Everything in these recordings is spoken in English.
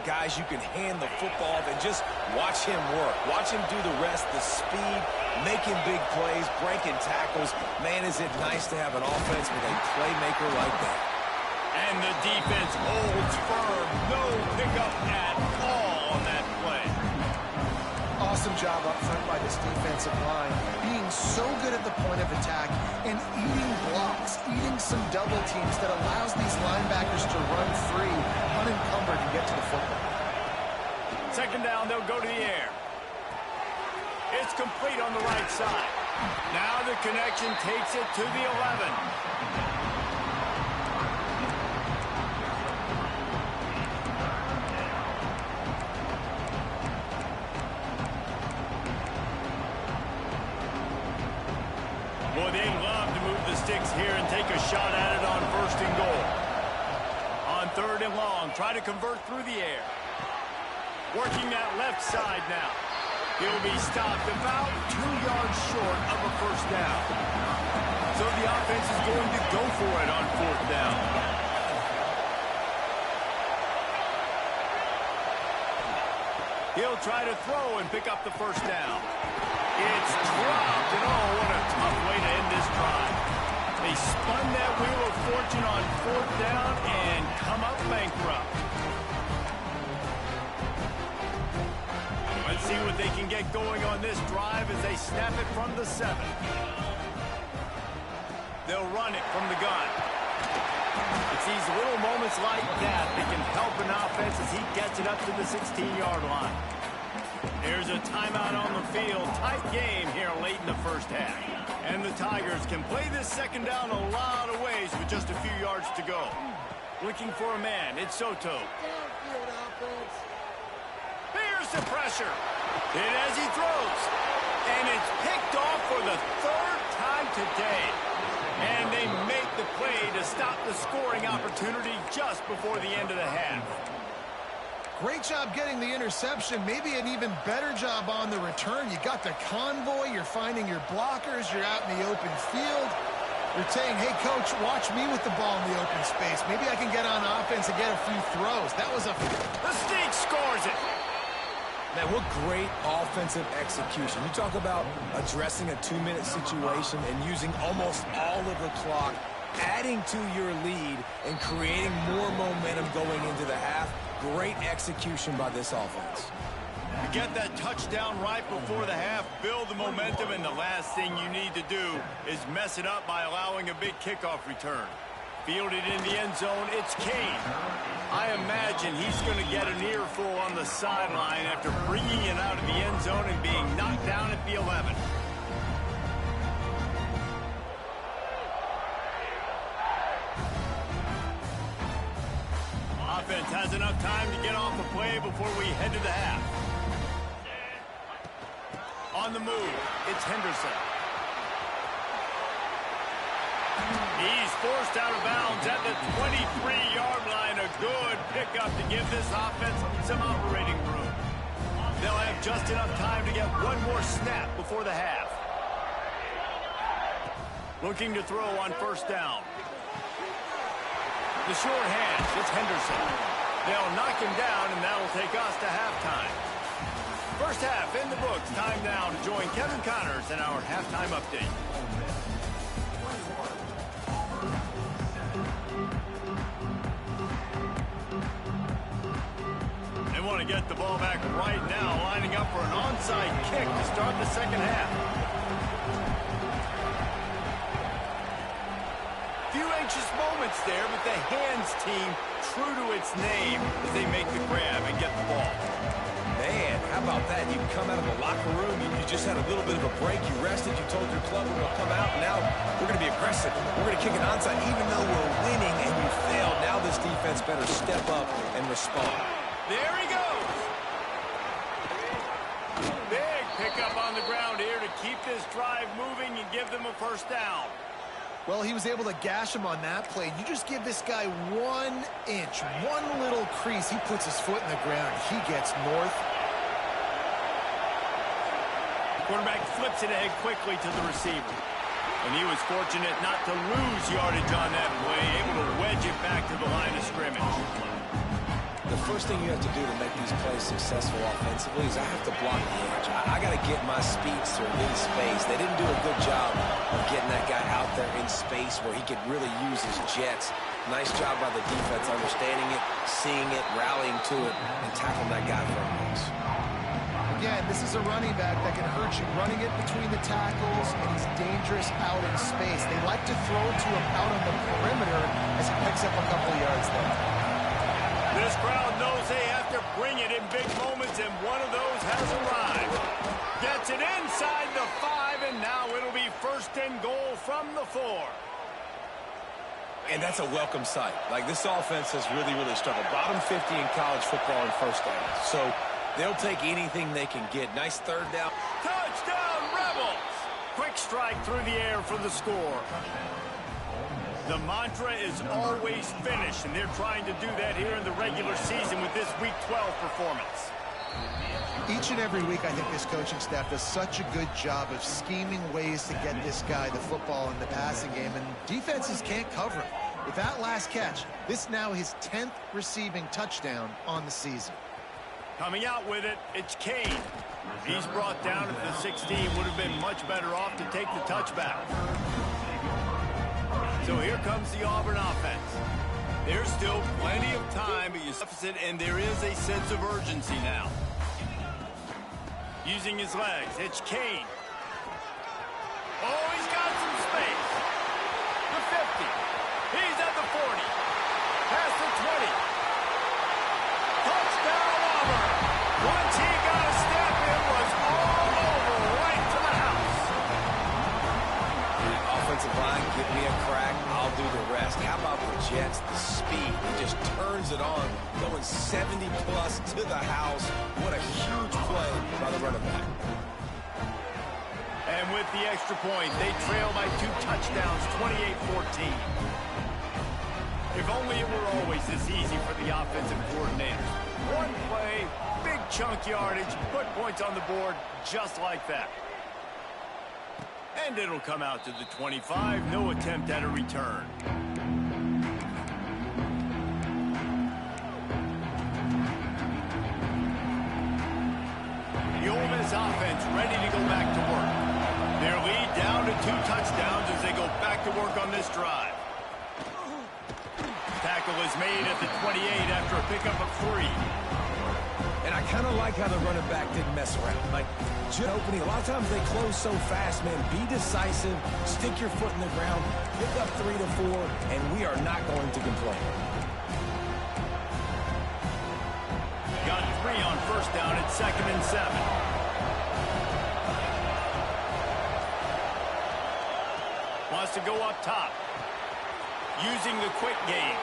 guys you can hand the football and just watch him work. Watch him do the rest, the speed, making big plays, breaking tackles. Man, is it nice to have an offense with a playmaker like that. And the defense holds firm. No pickup at all on that play. Awesome job up front by this defensive line, being so good at the point of attack and eating blocks, eating some double teams that allows these linebackers to run free, unencumbered, and get to the football. Second down, they'll go to the air. It's complete on the right side. Now the connection takes it to the 11. Boy, they love to move the sticks here and take a shot at it on first and goal. On third and long, try to convert through the air. Working that left side now. He'll be stopped about 2 yards short of a first down. So the offense is going to go for it on fourth down. He'll try to throw and pick up the first down. It's dropped, and oh, what a tough way to end this drive. They spun that wheel of fortune on fourth down and come up bankrupt. Let's see what they can get going on this drive as they snap it from the 7. They'll run it from the gun. It's these little moments like that that can help an offense as he gets it up to the 16-yard line. There's a timeout on the field. Tight game here late in the first half. And the Tigers can play this second down a lot of ways with just a few yards to go. Looking for a man. It's Soto. Here's the pressure. Hit as he throws. And it's picked off for the third time today. And they make the play to stop the scoring opportunity just before the end of the half. Great job getting the interception. Maybe an even better job on the return. You got the convoy. You're finding your blockers. You're out in the open field. You're saying, hey, coach, watch me with the ball in the open space. Maybe I can get on offense and get a few throws. That was a... The Sneak scores it. Man, what great offensive execution. You talk about addressing a 2-minute situation and using almost all of the clock, adding to your lead and creating more momentum going into the half. Great execution by this offense. You get that touchdown right before the half, build the momentum, and the last thing you need to do is mess it up by allowing a big kickoff return. Fielded in the end zone, it's Kane. I imagine he's going to get an earful on the sideline after bringing it out of the end zone and being knocked down at the 11. Offense has enough time to get off the play before we head to the half. On the move, it's Henderson. He's forced out of bounds at the 23-yard line. A good pickup to give this offense some operating room. They'll have just enough time to get one more snap before the half. Looking to throw on first down. The short hash, it's Henderson. They'll knock him down, and that'll take us to halftime. First half in the books. Time now to join Kevin Connors in our halftime update. They want to get the ball back right now, lining up for an onside kick to start the second half. Few anxious moments there, but the hands team true to its name as they make the grab and get the ball. Man, how about that? You come out of the locker room, you just had a little bit of a break, you rested, you told your club we're going to come out, and now we're going to be aggressive. We're going to kick it onside even though we're winning and you failed. Now this defense better step up and respond. There he goes. Big pickup on the ground here to keep this drive moving and give them a first down. Well, he was able to gash him on that play. You just give this guy 1 inch, one little crease. He puts his foot in the ground. He gets north. Quarterback flips it ahead quickly to the receiver. And he was fortunate not to lose yardage on that play, able to wedge it back to the line of scrimmage. the first thing you have to do to make these plays successful offensively is I have to block the edge. I got to get my speedster in space. They didn't do a good job of getting that guy out there in space where he could really use his jets. Nice job by the defense understanding it, seeing it, rallying to it, and tackling that guy for a loss. Again, this is a running back that can hurt you running it between the tackles, and he's dangerous out in space. They like to throw it to him out on the perimeter as he picks up a couple of yards there. This crowd knows they have to bring it in big moments, and one of those has arrived. Gets it inside the 5, and now it'll be 1st and goal from the 4. And that's a welcome sight. Like, this offense has really, really struggled. Bottom 50 in college football in first downs. So they'll take anything they can get. Nice 3rd down. Touchdown, Rebels! Quick strike through the air for the score. The mantra is always finish, and they're trying to do that here in the regular season with this Week 12 performance. Each and every week, I think this coaching staff does such a good job of scheming ways to get this guy the football in the passing game, and defenses can't cover him. With that last catch, this now his 10th receiving touchdown on the season. Coming out with it, it's Kane. He's brought down at the 16. Would have been much better off to take the touchback. So here comes the Auburn offense. There's still plenty of time, but you deficit, and there is a sense of urgency now. Using his legs, it's Kane. Oh, he's got some space. The 50. He's at the 40. Past the 20. Touchdown, Auburn. Once he got a step, it was all over, right to the house. Offensive line, give me a crack, I'll do the rest. How about the Jets? The speed, it just turns it on, going 70-plus to the house. What a huge play by the running back. And with the extra point, they trail by 2 touchdowns, 28-14. If only it were always this easy for the offensive coordinators. One play, big chunk yardage, put points on the board just like that. And it'll come out to the 25. No attempt at a return. The Ole Miss offense ready to go back to work. Their lead down to 2 touchdowns as they go back to work on this drive. Tackle is made at the 28 after a pickup of 3. And I kind of like how the running back didn't mess around. Like, just opening, a lot of times they close so fast, man. Be decisive, stick your foot in the ground, pick up 3 to 4, and we are not going to complain. Got 3 on 1st down at 2nd and 7. Wants to go up top. Using the quick game.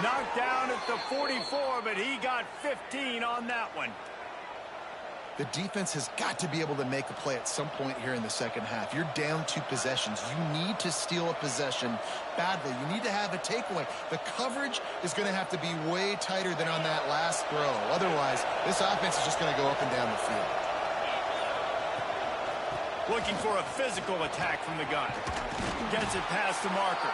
Knocked down at the 44, but he got 15 on that one. The defense has got to be able to make a play at some point here in the second half. You're down 2 possessions. You need to steal a possession badly. You need to have a takeaway. The coverage is going to have to be way tighter than on that last throw. Otherwise, this offense is just going to go up and down the field. Looking for a physical attack from the gun. Gets it past the marker.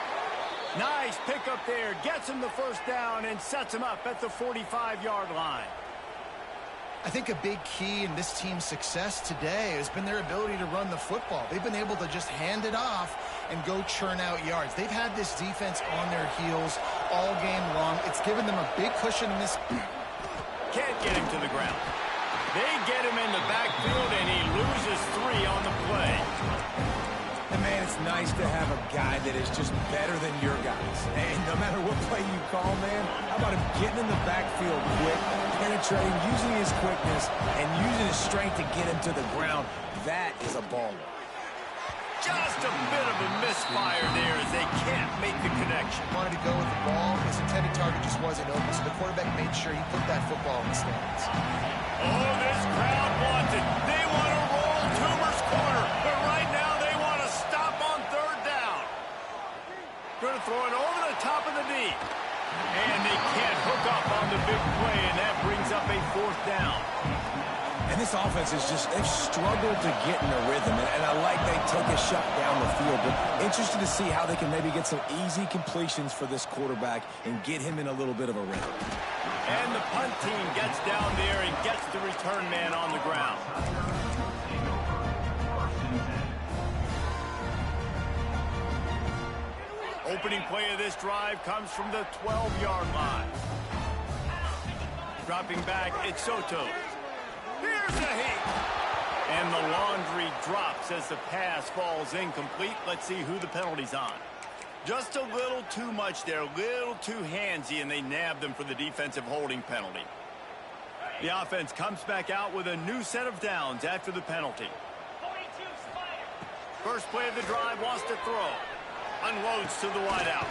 Nice pickup there. Gets him the 1st down and sets him up at the 45-yard line. I think a big key in this team's success today has been their ability to run the football. They've been able to just hand it off and go churn out yards. They've had this defense on their heels all game long. It's given them a big cushion in this. Can't get him to the ground. They get him in the backfield, and he loses 3 on the play. And, man, it's nice to have a guy that is just better than your guys. And no matter what play you call, man, how about him getting in the backfield quick, penetrating, using his quickness, and using his strength to get him to the ground. That is a baller. Just a bit of a misfire there as they can't make the connection. Wanted to go with the ball. His intended target just wasn't open, so the quarterback made sure he put that football in the stands. Oh, this crowd wants it. They want to roll Toomer's corner, but right now they want to stop on 3rd down. Going to throw it over the top of the knee. And they can't hook up on the big play, and that brings up a 4th down. And this offense is just, they've struggled to get in a rhythm, and I like they take a shot down the field, but interested to see how they can maybe get some easy completions for this quarterback and get him in a little bit of a rhythm. And the punt team gets down there and gets the return man on the ground. Opening play of this drive comes from the 12-yard line. Dropping back, it's Soto. Here's a hit. And the laundry drops as the pass falls incomplete. Let's see who the penalty's on. Just a little too much there, a little too handsy, and they nabbed them for the defensive holding penalty. The offense comes back out with a new set of downs after the penalty. First play of the drive, wants to throw. Unloads to the wideout.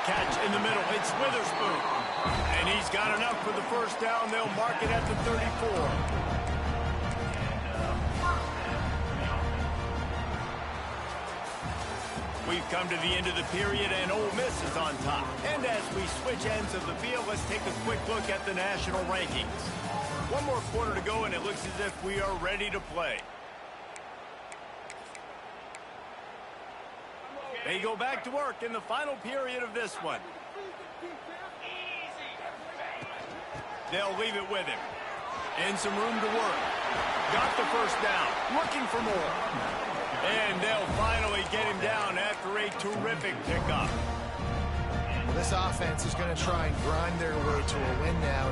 Catch in the middle. It's Witherspoon. And he's got enough for the first down. They'll mark it at the 34. We've come to the end of the period, and Ole Miss is on top. And as we switch ends of the field, let's take a quick look at the national rankings. One more quarter to go, and it looks as if we are ready to play. They go back to work in the final period of this one. They'll leave it with him. And some room to work. Got the first down. Looking for more. And they'll finally get him down after a terrific pickup. Well, this offense is going to try and grind their way to a win now.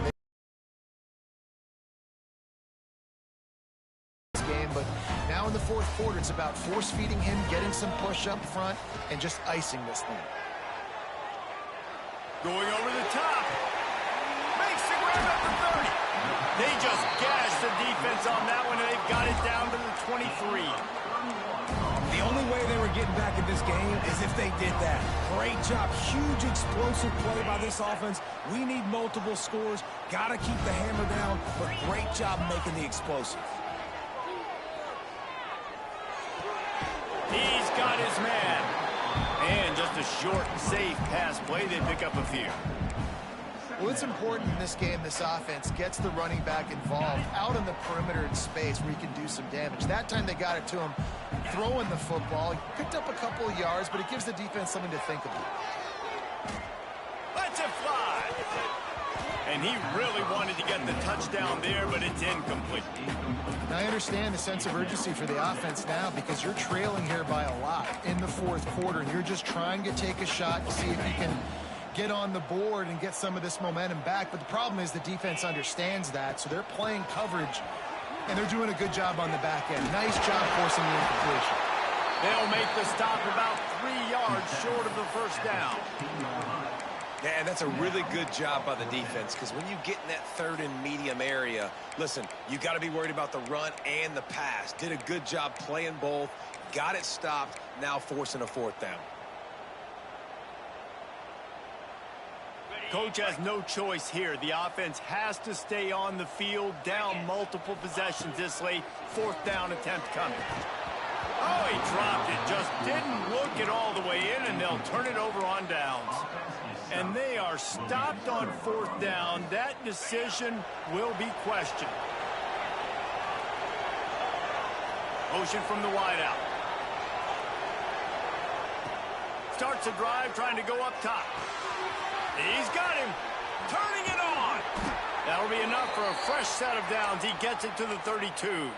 But now in the fourth quarter, it's about force-feeding him, getting some push up front, and just icing this thing. Going over the top. Makes the grab at the 30. They just gashed the defense on that one, and they've got it down to the 23. The only way they were getting back in this game is if they did that. Great job. Huge explosive play by this offense. We need multiple scores. Got to keep the hammer down, but great job making the explosive. He's got his man. And just a short, safe pass play. They pick up a few. Well, it's important in this game this offense gets the running back involved out on the perimeter in space where he can do some damage. That time they got it to him throwing the football. He picked up a couple of yards, but it gives the defense something to think about. Lets it fly. And he really wanted to get the touchdown there, but it's incomplete. Now, I understand the sense of urgency for the offense now because you're trailing here by a lot in the fourth quarter, and you're just trying to take a shot to see if you can get on the board and get some of this momentum back. But the problem is the defense understands that, so they're playing coverage, and they're doing a good job on the back end. Nice job forcing the incompletion. They'll make the stop about 3 yards short of the first down. Yeah, and that's a really good job by the defense because when you get in that third and medium area, listen, you got to be worried about the run and the pass. Did a good job playing both, got it stopped, now forcing a fourth down. Coach has no choice here. The offense has to stay on the field, down multiple possessions this late. Fourth down attempt coming. Oh, he dropped it. Just didn't look it all the way in, and they'll turn it over on downs. And they are stopped on fourth down. That decision will be questioned. Motion from the wideout. Starts a drive trying to go up top. He's got him. Turning it on. That'll be enough for a fresh set of downs. He gets it to the 32.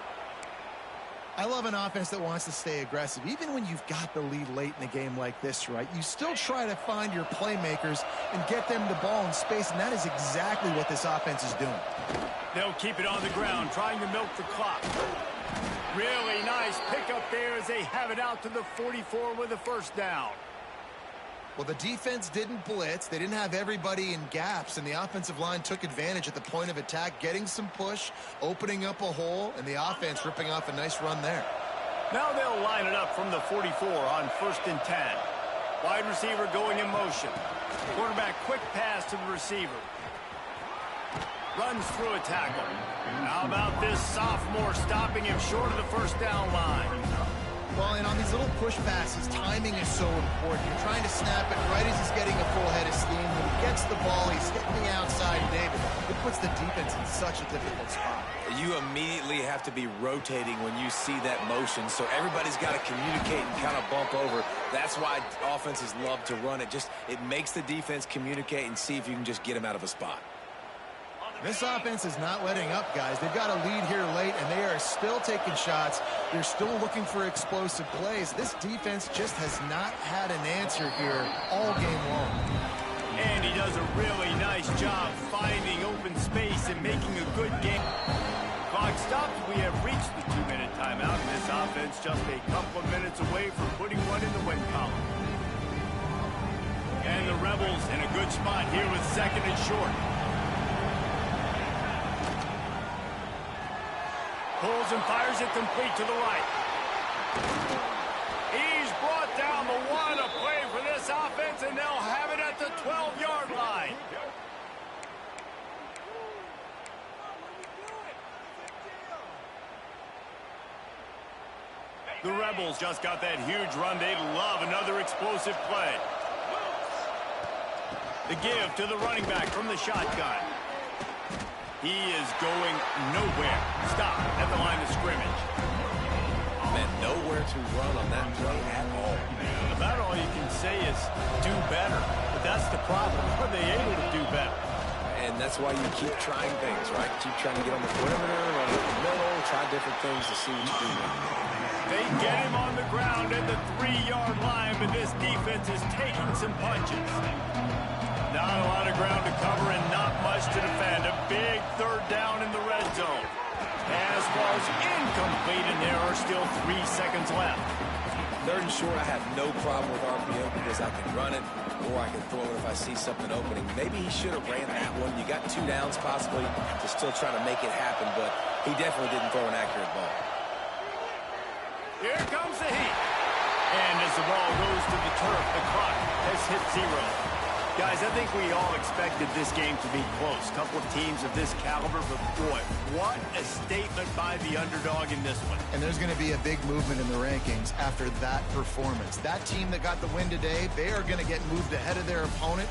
I love an offense that wants to stay aggressive. Even when you've got the lead late in a game like this, right, you still try to find your playmakers and get them the ball in space, and that is exactly what this offense is doing. They'll keep it on the ground, trying to milk the clock. Really nice pickup there as they have it out to the 44 with a first down. Well, the defense didn't blitz. They didn't have everybody in gaps, and the offensive line took advantage at the point of attack, getting some push, opening up a hole, and the offense ripping off a nice run there. Now they'll line it up from the 44 on 1st and 10. Wide receiver going in motion. Quarterback quick pass to the receiver. Runs through a tackle. How about this sophomore stopping him short of the first down line? Well, and on these little push passes, timing is so important. You're trying to snap it right as he's getting a full head of steam. When he gets the ball, he's hitting the outside, David. It puts the defense in such a difficult spot. You immediately have to be rotating when you see that motion, so everybody's got to communicate and kind of bump over. That's why offenses love to run it. It makes the defense communicate and see if you can just get them out of a spot. This offense is not letting up, guys. They've got a lead here late, and they are still taking shots. They're still looking for explosive plays. This defense just has not had an answer here all game long. And he does a really nice job finding open space and making a good game. Clock stops. We have reached the 2-minute timeout. This offense just a couple of minutes away from putting one in the win column. And the Rebels in a good spot here with second and short. Pulls and fires it complete to the right. He's brought down the one, a play for this offense, and they'll have it at the 12-yard line. The Rebels just got that huge run. They'd love another explosive play. The give to the running back from the shotgun. He is going nowhere. Stop at the line of scrimmage. Man, nowhere to run on that play at all. About all you can say is do better. But that's the problem. Are they able to do better? And that's why you keep trying things, right? Keep trying to get on the perimeter, run up the middle, try different things to see what you do. They get him on the ground at the 3-yard line, but this defense is taking some punches. Not a lot of ground to cover and not much to defend. A big third down in the red zone. Pass falls incomplete, and there are still 3 seconds left. Third and short, I have no problem with RPO because I can run it or I can throw it if I see something opening. Maybe he should have ran that one. You got 2 downs possibly to still try to make it happen, but he definitely didn't throw an accurate ball. Here comes the heat. And as the ball goes to the turf, the clock has hit 0. Guys, I think we all expected this game to be close. Couple of teams of this caliber, but boy, what a statement by the underdog in this one. And there's going to be a big movement in the rankings after that performance. That team that got the win today, they are going to get moved ahead of their opponent